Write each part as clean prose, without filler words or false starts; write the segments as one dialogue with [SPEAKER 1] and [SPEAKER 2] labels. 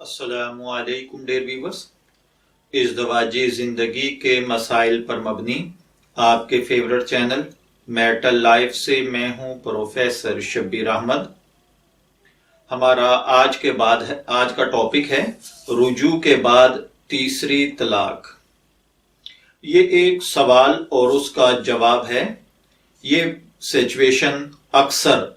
[SPEAKER 1] अस्सलामु अलैकुम dear viewers. इज़्दवाजी ज़िंदगी के मसाइल पर मबनी आपके फेवरेट चैनल मैरिटल लाइफ से मैं हूं प्रोफेसर शब्बीर अहमद। हमारा आज का टॉपिक है रुजू के बाद तीसरी तलाक। ये एक सवाल और उसका जवाब है। ये सिचुएशन अक्सर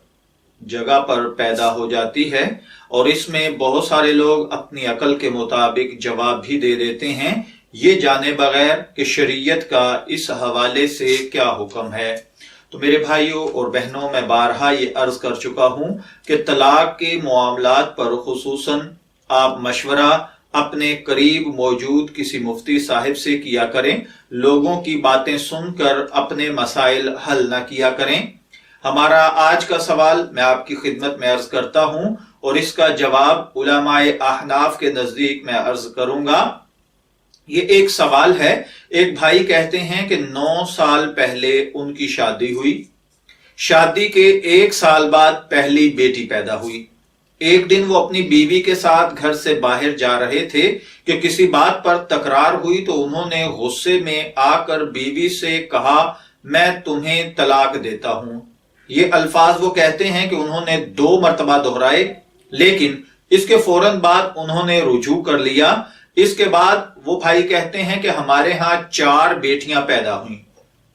[SPEAKER 1] जगह पर पैदा हो जाती है और इसमें बहुत सारे लोग अपनी अकल के मुताबिक जवाब भी दे देते हैं, ये जाने बगैर कि शरीयत का इस हवाले से क्या हुक्म है। तो मेरे भाइयों और बहनों, मैं बारहा ये अर्ज कर चुका हूं कि तलाक के मामलात पर खुसूसन आप मशवरा अपने करीब मौजूद किसी मुफ्ती साहिब से किया करें। लोगों की बातें सुनकर अपने मसाइल हल न किया करें। हमारा आज का सवाल मैं आपकी खिदमत में अर्ज करता हूं और इसका जवाब उलमाए अहनाफ के नजदीक मैं अर्ज करूंगा। ये एक सवाल है। एक भाई कहते हैं कि 9 साल पहले उनकी शादी हुई। शादी के 1 साल बाद पहली बेटी पैदा हुई। एक दिन वो अपनी बीवी के साथ घर से बाहर जा रहे थे कि किसी बात पर तकरार हुई तो उन्होंने गुस्से में आकर बीवी से कहा, मैं तुम्हें तलाक देता हूं। ये अल्फाज वो कहते हैं कि उन्होंने 2 मरतबा दोहराए, लेकिन इसके फौरन बाद उन्होंने रुजू कर लिया। इसके बाद वो भाई कहते हैं कि हमारे यहाँ 4 बेटियां पैदा हुई।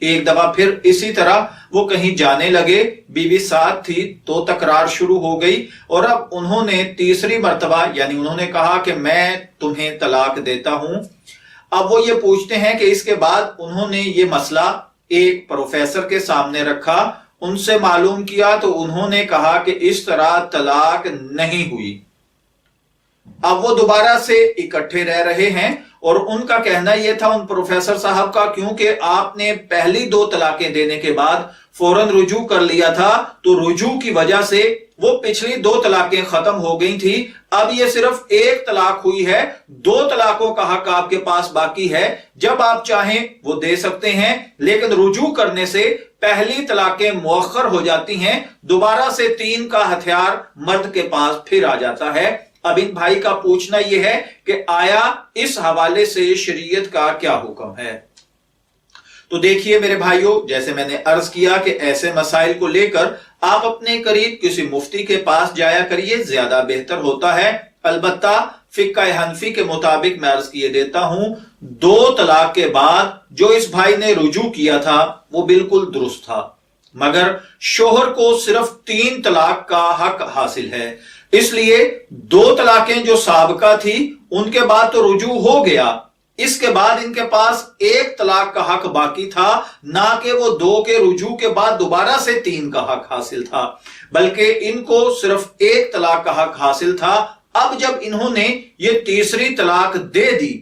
[SPEAKER 1] एक दफा फिर इसी तरह वो कहीं जाने लगे, बीवी साथ थी तो तकरार शुरू हो गई और अब उन्होंने तीसरी मरतबा यानी उन्होंने कहा कि मैं तुम्हें तलाक देता हूं। अब वो ये पूछते हैं कि इसके बाद उन्होंने ये मसला एक प्रोफेसर के सामने रखा, उनसे मालूम किया तो उन्होंने कहा कि इस तरह तलाक नहीं हुई। अब वो दोबारा से इकट्ठे रह रहे हैं और उनका कहना यह था उन प्रोफेसर साहब का, क्योंकि आपने पहली 2 तलाकें देने के बाद फौरन रुजू कर लिया था तो रुजू की वजह से वो पिछली 2 तलाकें खत्म हो गई थी। अब ये सिर्फ 1 तलाक हुई है, 2 तलाकों का हक आपके पास बाकी है। जब आप चाहें वो दे सकते हैं, लेकिन रुजू करने से पहली तलाकें मुअख्खर हो जाती हैं। दोबारा से 3 का हथियार मर्द के पास फिर आ जाता है। अब इन भाई का पूछना यह है कि आया इस हवाले से शरीयत का क्या हुक्म है। तो देखिए मेरे भाइयों, जैसे मैंने अर्ज किया कि ऐसे मसाइल को लेकर आप अपने करीब किसी मुफ्ती के पास जाया करिए, ज्यादा बेहतर होता है। अलबत्ता फिक्का हनफी के मुताबिक मैं अर्ज किए देता हूं, 2 तलाक के बाद जो इस भाई ने रुजू किया था वो बिल्कुल दुरुस्त था, मगर शोहर को सिर्फ 3 तलाक का हक हासिल है। इसलिए 2 तलाकें जो साबका थी उनके बाद तो रुजू हो गया, इसके बाद इनके पास 1 तलाक का हक बाकी था, ना कि वो 2 के रुजू के बाद दोबारा से 3 का हक हासिल था, बल्कि इनको सिर्फ 1 तलाक का हक हासिल था। अब जब इन्होंने ये तीसरी तलाक दे दी,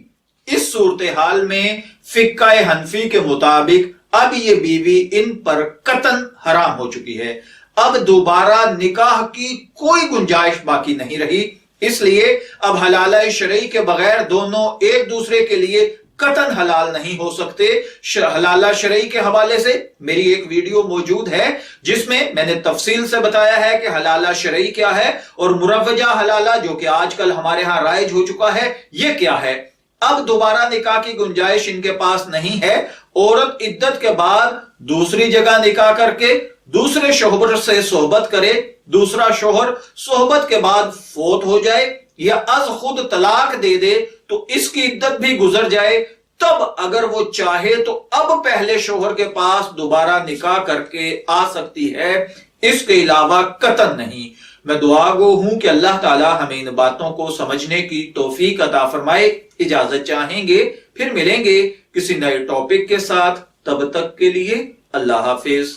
[SPEAKER 1] इस सूरत हाल में फिक्का हनफी के मुताबिक अब ये बीवी इन पर कतन हराम हो चुकी है। अब दोबारा निकाह की कोई गुंजाइश बाकी नहीं रही। इसलिए अब हलाला शरई के बगैर दोनों एक दूसरे के लिए कतन हलाल नहीं हो सकते। हलाला शरई के हवाले से मेरी एक वीडियो मौजूद है जिसमें मैंने तफसील से बताया है कि हलाला शरई क्या है और मुरव्वजा हलाला जो कि आजकल हमारे यहां राइज हो चुका है, ये क्या है। अब दोबारा निकाह की गुंजाइश इनके पास नहीं है। औरत इद्दत के बाद दूसरी जगह निकाह करके दूसरे शोहर से सोहबत करे, दूसरा शोहर सोहबत के बाद फोत हो जाए या अज खुद तलाक दे दे तो इसकी इद्दत भी गुजर जाए, तब अगर वो चाहे तो अब पहले शोहर के पास दोबारा निकाह करके आ सकती है। इसके अलावा कतन नहीं। मैं दुआ गो हूं कि अल्लाह ताला हमें इन बातों को समझने की तौफीक अता फरमाए। इजाजत चाहेंगे, फिर मिलेंगे किसी नए टॉपिक के साथ। तब तक के लिए अल्लाह हाफिज।